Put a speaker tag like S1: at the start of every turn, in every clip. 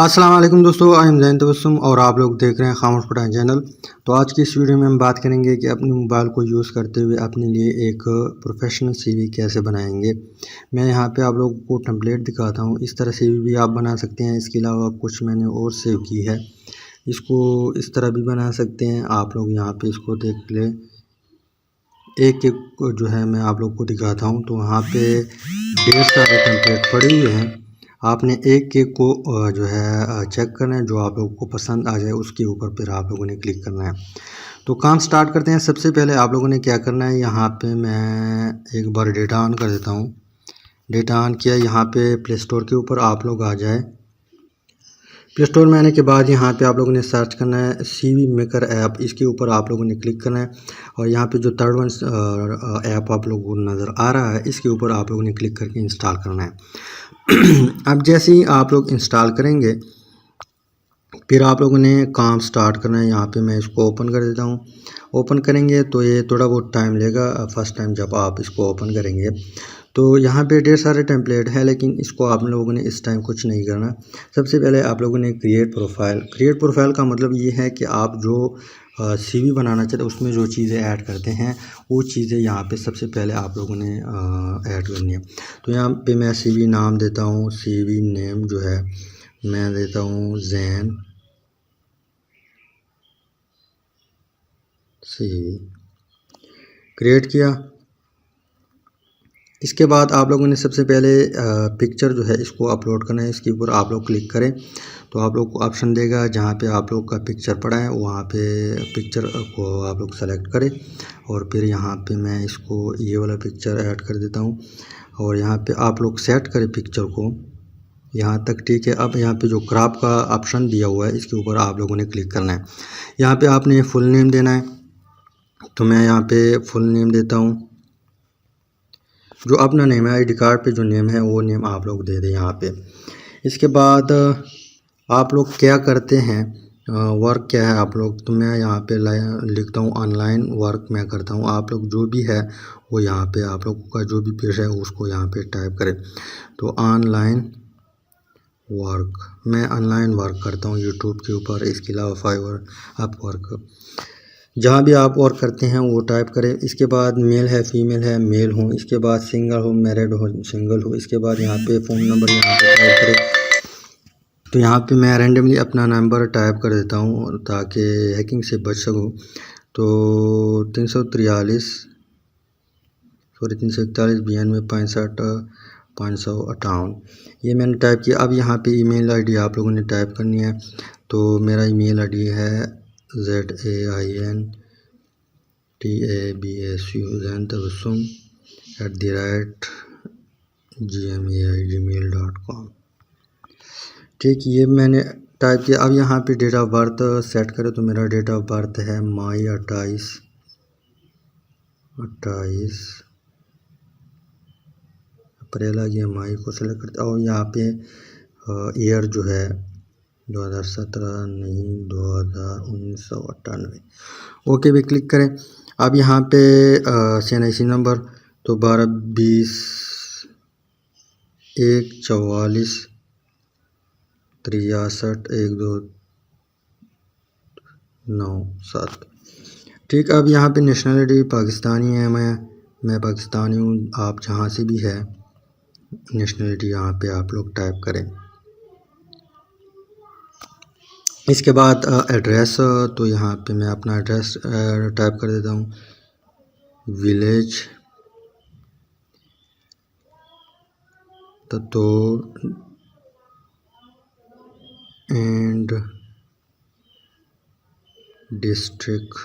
S1: अस्सलाम वालेकुम दोस्तों, आई एम जैन तबस्सुम और आप लोग देख रहे हैं खामोश पठान चैनल। तो आज की इस वीडियो में हम बात करेंगे कि अपने मोबाइल को यूज़ करते हुए अपने लिए एक प्रोफेशनल सीवी कैसे बनाएंगे। मैं यहाँ पे आप लोगों को टेम्पलेट दिखाता हूँ, इस तरह सीवी भी आप बना सकते हैं। इसके अलावा कुछ मैंने और सेव की है, इसको इस तरह भी बना सकते हैं। आप लोग यहाँ पर इसको देख लें, एक एक जो है मैं आप लोग को दिखाता हूँ। तो वहाँ पे ढेर सारे टेम्पलेट पड़े हुए हैं, आपने एक एक को जो है चेक करना है, जो आप लोगों को पसंद आ जाए उसके ऊपर फिर आप लोगों ने क्लिक करना है। तो काम स्टार्ट करते हैं। सबसे पहले आप लोगों ने क्या करना है, यहाँ पे मैं एक बार डेटा ऑन कर देता हूँ। डेटा ऑन किया, यहाँ पे प्ले स्टोर के ऊपर आप लोग आ जाए। प्ले स्टोर में आने के बाद यहाँ पे आप लोगों ने सर्च करना है सीवी मेकर ऐप, इसके ऊपर आप लोगों ने क्लिक करना है। और यहाँ पे जो थर्ड वन ऐप आप लोगों को नज़र आ रहा है, इसके ऊपर आप लोगों ने क्लिक करके इंस्टॉल करना है। अब जैसे ही आप लोग इंस्टॉल करेंगे फिर आप लोगों ने काम स्टार्ट करना है। यहाँ पे मैं इसको ओपन कर देता हूँ। ओपन करेंगे तो ये थोड़ा बहुत टाइम लेगा फर्स्ट टाइम जब आप इसको ओपन करेंगे। तो यहाँ पे ढेर सारे टेम्पलेट है, लेकिन इसको आप लोगों ने इस टाइम कुछ नहीं करना। सबसे पहले आप लोगों ने क्रिएट प्रोफाइल का मतलब ये है कि आप जो सीवी बनाना चाहते हैं उसमें जो चीज़ें ऐड करते हैं वो चीज़ें यहाँ पे सबसे पहले आप लोगों ने ऐड करनी है। तो यहाँ पे मैं सीवी नाम देता हूँ, सीवी नेम जो है मैं देता हूँ जैन सीवी। क्रिएट किया, इसके बाद आप लोगों ने सबसे पहले पिक्चर जो है इसको अपलोड करना है। इसके ऊपर आप लोग क्लिक करें तो आप लोग को ऑप्शन देगा, जहाँ पे आप लोग का पिक्चर पड़ा है वहाँ पे पिक्चर को आप लोग सेलेक्ट करें। और फिर यहाँ पे मैं इसको ये वाला पिक्चर ऐड कर देता हूँ और यहाँ पे आप लोग सेट करें पिक्चर को यहाँ तक, ठीक है। अब यहाँ पे जो क्रॉप का ऑप्शन दिया हुआ है इसके ऊपर आप लोगों ने क्लिक करना है। यहाँ पे आपने फुल नेम देना है, तो मैं यहाँ पे फुल नेम देता हूँ। जो अपना नेम है, आईडी कार्ड पे जो नेम है वो नेम आप लोग दे दें यहाँ पे। इसके बाद आप लोग क्या करते हैं, वर्क क्या है आप लोग, तो मैं यहाँ पे लिखता हूँ ऑनलाइन वर्क मैं करता हूँ। आप लोग जो भी है वो यहाँ पे आप लोग का जो भी पेश है उसको यहाँ पे टाइप करें। तो ऑनलाइन वर्क, मैं ऑनलाइन वर्क करता हूँ यूट्यूब के ऊपर। इसके अलावा फाइवर, अपवर्क, जहाँ भी आप वर्क करते हैं वो टाइप करें। इसके बाद मेल है फीमेल है, मेल हो। इसके बाद सिंगल हो, मैरिड हो, सिंगल हो। इसके बाद यहाँ पे फ़ोन नंबर यहाँ पे टाइप करें। तो यहाँ पे मैं रैंडमली अपना नंबर टाइप कर देता हूँ ताकि हैकिंग से बच सकूँ। तो 341 92 65 ये मैंने टाइप किया। अब यहाँ पे ईमेल आईडी आप लोगों ने टाइप करनी है। तो मेरा ईमेल आईडी है zaintabassum@gmail.com, ठीक। ये मैंने टाइप किया। अब यहाँ पे डेट ऑफ बर्थ सेट करें, तो मेरा डेट ऑफ बर्थ है मई 28 अप्रैल आ गया, मई को सेलेक्ट करते। और यहाँ पे ईयर जो है 2017 नहीं 2098, ओके भी क्लिक करें। अब यहाँ पे CNIC नंबर तो 12 20 1 44 63 1 2 9 7, ठीक। अब यहाँ पे नेशनलिटी पाकिस्तानी है, मैं पाकिस्तानी हूँ। आप जहाँ से भी है नेशनलिटी यहाँ पे आप लोग टाइप करें। इसके बाद एड्रेस, तो यहाँ पे मैं अपना एड्रेस टाइप कर देता हूँ, विलेज ततोर एंड डिस्ट्रिक्ट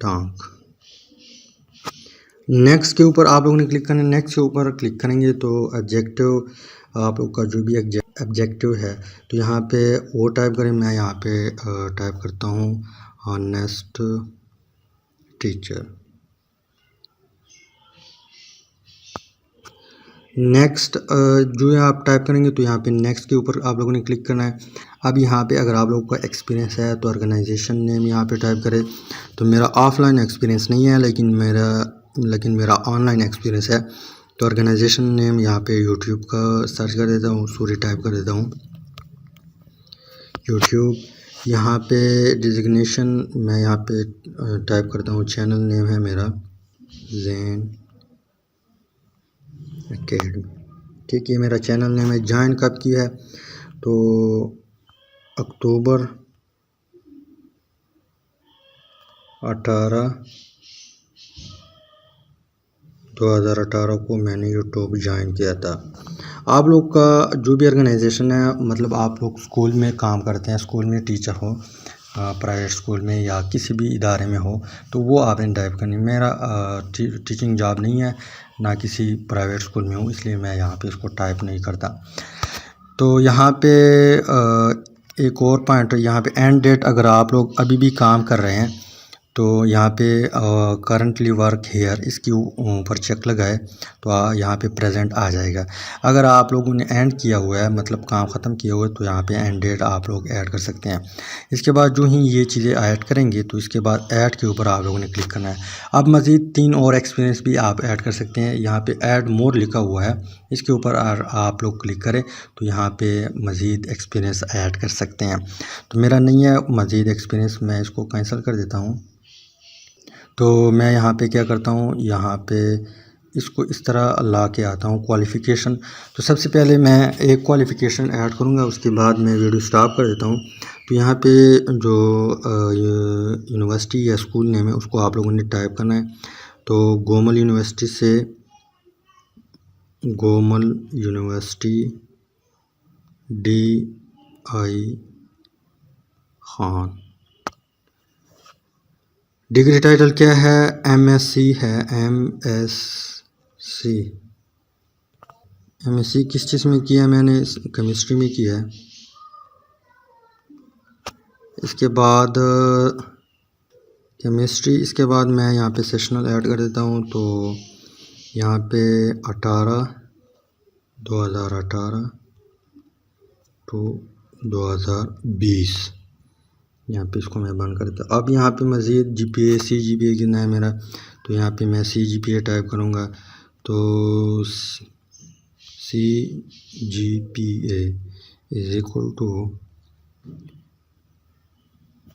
S1: टांग। नेक्स्ट के ऊपर आप लोगों ने क्लिक करना है। नेक्स्ट के ऊपर क्लिक करेंगे तो ऑब्जेक्टिव आप लोग का जो भी ऑब्जेक्टिव है तो यहाँ पे वो टाइप करें। मैं यहाँ पे टाइप करता हूँ ऑनेस्ट टीचर। नेक्स्ट जो आप टाइप करेंगे तो यहाँ पे नेक्स्ट के ऊपर आप लोगों ने क्लिक करना है। अब यहाँ पे अगर आप लोगों का एक्सपीरियंस है तो ऑर्गेनाइजेशन नेम यहाँ पे टाइप करें। तो मेरा ऑफलाइन एक्सपीरियंस नहीं है, लेकिन मेरा ऑनलाइन एक्सपीरियंस है। तो ऑर्गेनाइजेशन नेम यहाँ पे यूट्यूब का सर्च कर देता हूँ, सॉरी टाइप कर देता हूँ यूट्यूब। यहाँ पे डिजिग्नेशन मैं यहाँ पे टाइप करता हूँ, चैनल नेम है मेरा ज़ैन एकेडमी। ठीक, ये मेरा चैनल नेम है। ज्वाइन कब की है तो अक्टूबर 18 2018 को मैंने यूट्यूब ज्वाइन किया था। आप लोग का जो भी ऑर्गेनाइजेशन है, मतलब आप लोग स्कूल में काम करते हैं, स्कूल में टीचर हो, प्राइवेट स्कूल में या किसी भी इदारे में हो, तो वो आपने टाइप करनी। मेरा टीचिंग जॉब नहीं है, ना किसी प्राइवेट स्कूल में हूँ, इसलिए मैं यहाँ पे इसको टाइप नहीं करता। तो यहाँ पे एक और पॉइंट, यहाँ पे एंड डेट, अगर आप लोग अभी भी काम कर रहे हैं तो यहाँ पे करंटली वर्क हेयर, इसके ऊपर चेक लगाए तो यहाँ पे प्रेजेंट आ जाएगा। अगर आप लोगों ने एंड किया हुआ है, मतलब काम ख़त्म किया हुआ है, तो यहाँ पे एंड डेट आप लोग ऐड कर सकते हैं। इसके बाद जो ही ये चीज़ें ऐड करेंगे तो इसके बाद ऐड के ऊपर आप लोगों ने क्लिक करना है। अब मज़ीद 3 और एक्सपीरियंस भी आप ऐड कर सकते हैं। यहाँ पे ऐड मोर लिखा हुआ है, इसके ऊपर आप लोग क्लिक करें तो यहाँ पे मज़ीद एक्सपीरियंस ऐड कर सकते हैं। तो मेरा नहीं है मज़ीद एक्सपीरियंस, मैं इसको कैंसिल कर देता हूँ। तो मैं यहाँ पे क्या करता हूँ, यहाँ पे इसको इस तरह ला के आता हूँ क्वालिफ़िकेशन। तो सबसे पहले मैं एक क्वालिफ़िकेशन ऐड करूँगा, उसके बाद मैं वीडियो स्टॉप कर देता हूँ। तो यहाँ पे जो यूनिवर्सिटी या स्कूल नेम है उसको आप लोगों ने टाइप करना है। तो गोमल यूनिवर्सिटी से Gomal university DI Khan. Degree title क्या है, MSc है, MSc किस चीज़ में किया है, मैंने केमिस्ट्री में किया है। इसके बाद केमिस्ट्री, इसके बाद मैं यहाँ पे सेशनल ऐड कर देता हूँ। तो यहाँ पे 2018 to 2020, यहाँ पे इसको मैं बंद कर देता। अब यहाँ पे मज़ीद GPA CGPA कितना है मेरा, तो यहाँ पे मैं CGPA टाइप करूँगा। तो CGPA is equal to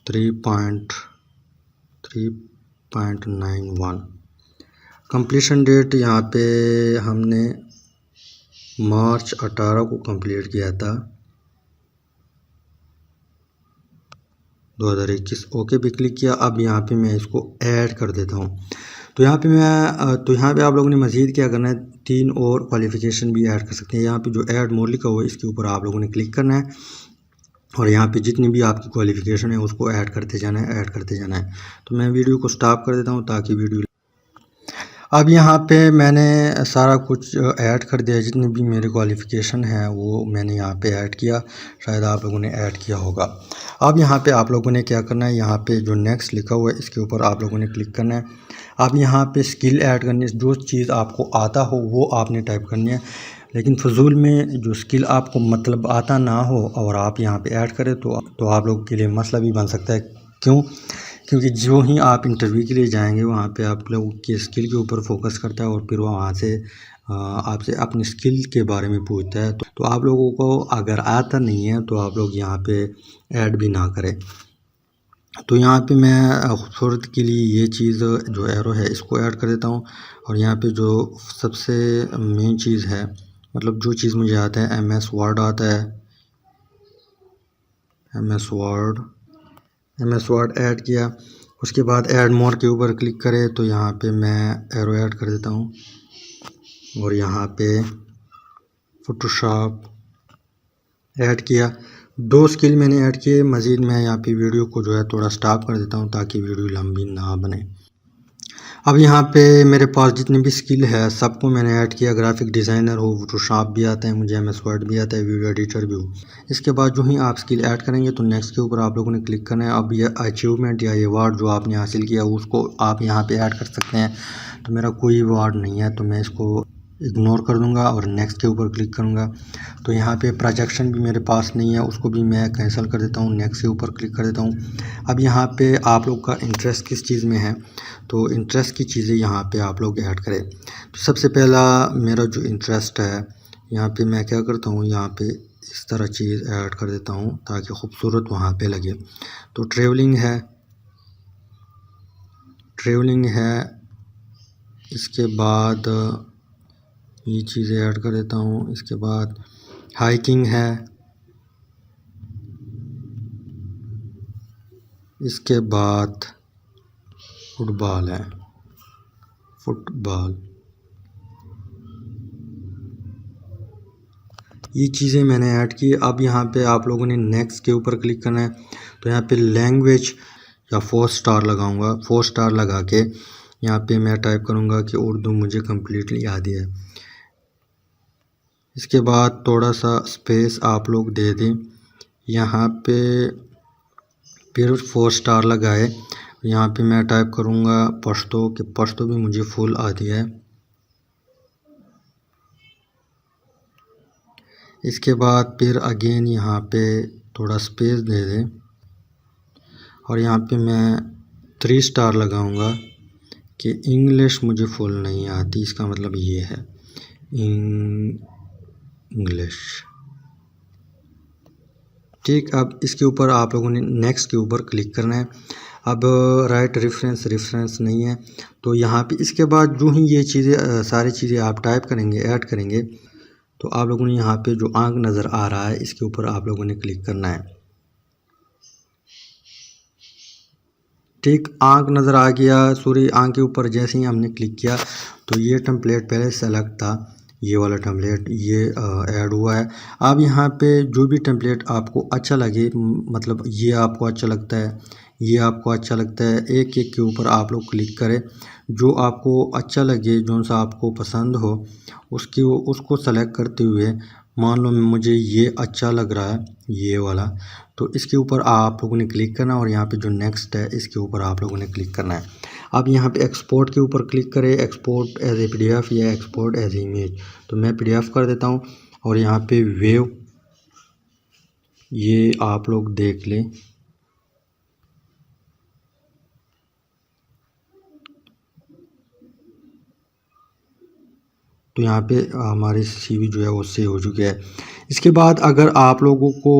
S1: 3.91। Completion date यहाँ पे हमने मार्च 18 को कंप्लीट किया था 2021। ओके पे क्लिक किया। अब यहाँ पे मैं इसको ऐड कर देता हूँ। तो यहाँ पे आप लोगों ने मज़ीद क्या करना है, 3 और क्वालिफ़िकेशन भी ऐड कर सकते हैं। यहाँ पे जो ऐड मोर लिखा हुआ है इसके ऊपर आप लोगों ने क्लिक करना है और यहाँ पे जितनी भी आपकी क्वालिफ़िकेशन है उसको ऐड करते जाना है, तो मैं वीडियो को स्टॉप कर देता हूँ ताकि वीडियो। अब यहाँ पे मैंने सारा कुछ ऐड कर दिया, जितनी भी मेरी क्वालिफ़िकेशन है वो मैंने यहाँ पे ऐड किया, शायद आप लोगों ने ऐड किया होगा। अब यहाँ पे आप लोगों ने क्या करना है, यहाँ पे जो नेक्स्ट लिखा हुआ है इसके ऊपर आप लोगों ने क्लिक करना है। अब यहाँ पे स्किल ऐड करनी है, जो चीज़ आपको आता हो वो आपने टाइप करनी है। लेकिन फजूल में जो स्किल आपको मतलब आता ना हो और आप यहाँ पे ऐड करें तो आप लोगों के लिए मसला भी बन सकता है। क्योंकि जो ही आप इंटरव्यू के लिए जाएंगे वहाँ पे आप लोगों की स्किल के ऊपर फोकस करता है और फिर वो वहाँ से आपसे अपनी स्किल के बारे में पूछता है। तो आप लोगों को अगर आता नहीं है तो आप लोग यहाँ पे ऐड भी ना करें। तो यहाँ पे मैं खूबसूरत के लिए ये चीज़ जो एरो है इसको ऐड कर देता हूँ। और यहाँ पे जो सबसे मेन चीज़ है, मतलब जो चीज़ मुझे आता है, MS वर्ड आता है, MS वर्ड ऐड किया। उसके बाद ऐड मोर के ऊपर क्लिक करें तो यहाँ पे मैं एरो ऐड कर देता हूँ और यहाँ पे फोटोशॉप ऐड किया। 2 स्किल मैंने ऐड किए। मज़ीद मैं यहाँ पे वीडियो को जो है थोड़ा स्टॉप कर देता हूँ ताकि वीडियो लंबी ना बने। अब यहाँ पे मेरे पास जितनी भी स्किल है सबको मैंने ऐड किया। ग्राफिक डिज़ाइनर हो, फोटोशॉप भी आता है मुझे, MS वर्ड भी आता है, वीडियो एडिटर भी हो। इसके बाद जो ही आप स्किल ऐड करेंगे तो नेक्स्ट के ऊपर आप लोगों ने क्लिक करना है। अब ये अचीवमेंट या ये वार्ड जो आपने हासिल किया उसको आप यहाँ पे ऐड कर सकते हैं। तो मेरा कोई वार्ड नहीं है तो मैं इसको इग्नोर कर दूंगा और नेक्स्ट के ऊपर क्लिक करूंगा। तो यहाँ पे प्रोजेक्शन भी मेरे पास नहीं है, उसको भी मैं कैंसिल कर देता हूँ, नेक्स्ट के ऊपर क्लिक कर देता हूँ। अब यहाँ पे आप लोग का इंटरेस्ट किस चीज़ में है, तो इंटरेस्ट की चीज़ें यहाँ पे आप लोग ऐड करें। तो सबसे पहला मेरा जो इंटरेस्ट है, यहाँ पे मैं क्या करता हूँ, यहाँ पे इस तरह चीज़ ऐड कर देता हूँ ताकि खूबसूरत वहाँ पे लगे। तो ट्रैवलिंग है, इसके बाद ये चीज़ें ऐड कर देता हूँ। इसके बाद हाइकिंग है, इसके बाद फुटबॉल है, ये चीज़ें मैंने ऐड की। अब यहाँ पे आप लोगों ने नेक्स्ट के ऊपर क्लिक करना है। तो यहाँ पे लैंग्वेज या 4 स्टार लगाऊंगा। 4 स्टार लगा के यहाँ पे मैं टाइप करूँगा कि उर्दू मुझे कम्प्लीटली आती है। इसके बाद थोड़ा सा स्पेस आप लोग दे दें। यहाँ पे फिर 4 स्टार लगाए। यहाँ पे मैं टाइप करूँगा पश्तो, कि पश्तो भी मुझे फुल आती है। इसके बाद फिर अगेन यहाँ पे थोड़ा स्पेस दे दें और यहाँ पे मैं 3 स्टार लगाऊंगा कि इंग्लिश मुझे फुल नहीं आती, इसका मतलब ये है इंग्लिश। ठीक, अब इसके ऊपर आप लोगों ने नेक्स्ट के ऊपर क्लिक करना है। अब राइट रेफरेंस नहीं है, तो यहाँ पे इसके बाद जो ही ये चीज़ें सारी चीज़ें आप टाइप करेंगे, ऐड करेंगे, तो आप लोगों ने यहाँ पे जो आंक नज़र आ रहा है इसके ऊपर आप लोगों ने क्लिक करना है। ठीक, आंक नज़र आ गया। सॉरी, आंक के ऊपर जैसे ही हमने क्लिक किया तो ये टेम्पलेट पहले सेलेक्ट था, ये वाला टेम्पलेट ये ऐड हुआ है। अब यहाँ पे जो भी टेम्पलेट आपको अच्छा लगे, मतलब ये आपको अच्छा लगता है, ये आपको अच्छा लगता है, एक एक के ऊपर आप लोग क्लिक करें। जो आपको अच्छा लगे, जो सा आपको पसंद हो उसको सेलेक्ट करते हुए, मान लो मुझे ये अच्छा लग रहा है ये वाला, तो इसके ऊपर आप लोगों ने क्लिक करना और यहाँ पे जो नेक्स्ट है इसके ऊपर आप लोगों ने क्लिक करना है। अब यहाँ पे एक्सपोर्ट के ऊपर क्लिक करें, एक्सपोर्ट एज ए PDF या एक्सपोर्ट एज ए इमेज, तो मैं PDF कर देता हूँ। और यहाँ पे वेव, ये आप लोग देख लें, तो यहाँ पे हमारी CV जो है वो सेव हो चुकी है। इसके बाद अगर आप लोगों को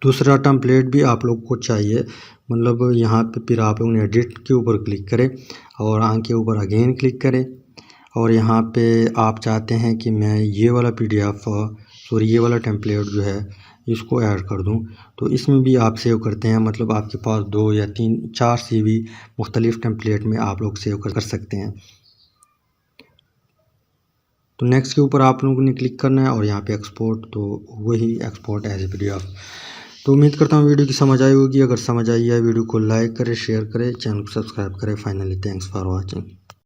S1: दूसरा टेम्पलेट भी आप लोग को चाहिए, मतलब यहाँ पे फिर आप लोगों ने एडिट के ऊपर क्लिक करें और आंख के ऊपर अगेन क्लिक करें और यहाँ पे आप चाहते हैं कि मैं ये वाला PDF सॉरी ये वाला टेम्पलेट जो है इसको ऐड कर दूं, तो इसमें भी आप सेव करते हैं। मतलब आपके पास 2 या 3 4 CV मुख्तलिफ टेम्पलेट में आप लोग सेव कर सकते हैं। तो नेक्स्ट के ऊपर आप लोगों ने क्लिक करना है और यहाँ पे एक्सपोर्ट, तो वही एक्सपोर्ट एज ए PDF। तो उम्मीद करता हूँ वीडियो की समझ आई होगी। अगर समझ आई है वीडियो को लाइक करें, शेयर करें, चैनल को सब्सक्राइब करें। Finally thanks for watching.